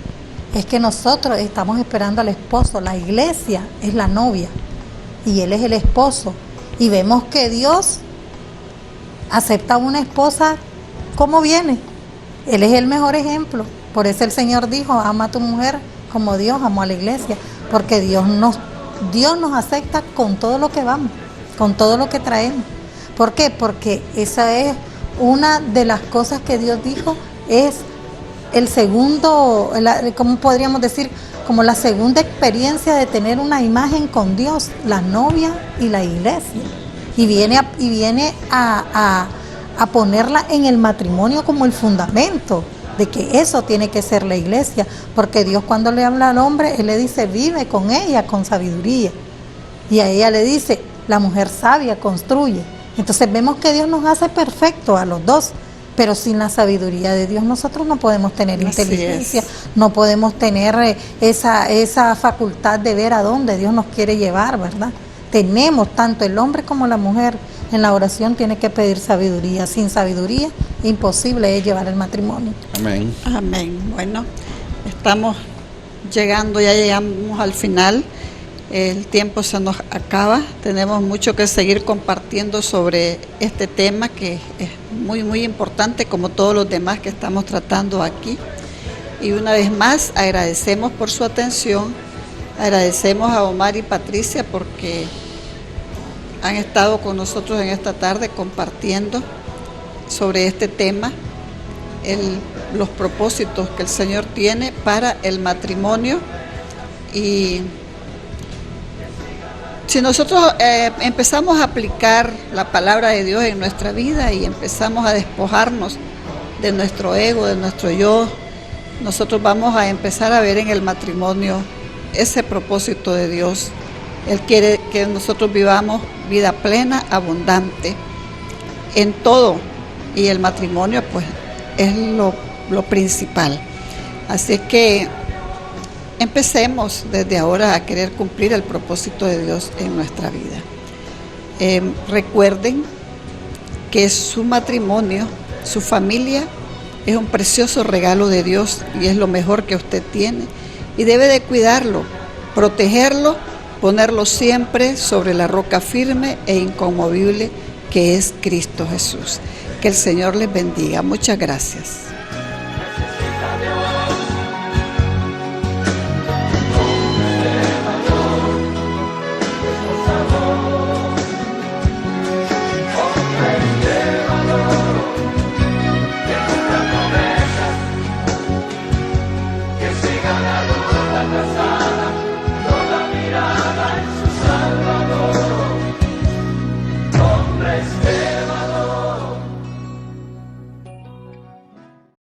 es que nosotros estamos esperando al esposo. La iglesia es la novia y Él es el esposo. Y vemos que Dios acepta a una esposa como viene. Él es el mejor ejemplo. Por eso el Señor dijo, ama a tu mujer como Dios amó a la iglesia. Porque Dios nos acepta con todo lo que vamos, con todo lo que traemos. ¿Por qué? Porque esa es una de las cosas que Dios dijo, es el segundo, ¿cómo podríamos decir? Como la segunda experiencia de tener una imagen con Dios, la novia y la iglesia. Y viene a ponerla en el matrimonio como el fundamento de que eso tiene que ser la iglesia, porque Dios cuando le habla al hombre, Él le dice, vive con ella con sabiduría. Y a ella le dice, la mujer sabia construye. Entonces vemos que Dios nos hace perfectos a los dos, pero sin la sabiduría de Dios nosotros no podemos tener inteligencia, no podemos tener esa facultad de ver a dónde Dios nos quiere llevar, ¿verdad? Tenemos, tanto el hombre como la mujer, en la oración tiene que pedir sabiduría. Sin sabiduría, imposible es llevar el matrimonio. Amén. Amén. Bueno, ya llegamos al final. El tiempo se nos acaba. Tenemos mucho que seguir compartiendo sobre este tema que es muy, muy importante, como todos los demás que estamos tratando aquí. Y una vez más, agradecemos por su atención. Agradecemos a Omar y Patricia porque han estado con nosotros en esta tarde compartiendo sobre este tema, los propósitos que el Señor tiene para el matrimonio. Y si nosotros empezamos a aplicar la palabra de Dios en nuestra vida y empezamos a despojarnos de nuestro ego, de nuestro yo, nosotros vamos a empezar a ver en el matrimonio ese propósito de Dios. Él quiere que nosotros vivamos vida plena, abundante, en todo. Y el matrimonio, pues, es lo principal. Así es que empecemos desde ahora a querer cumplir el propósito de Dios en nuestra vida. Recuerden que su matrimonio, su familia, es un precioso regalo de Dios y es lo mejor que usted tiene. Y debe de cuidarlo, protegerlo, ponerlo siempre sobre la roca firme e inconmovible que es Cristo Jesús. Que el Señor les bendiga. Muchas gracias.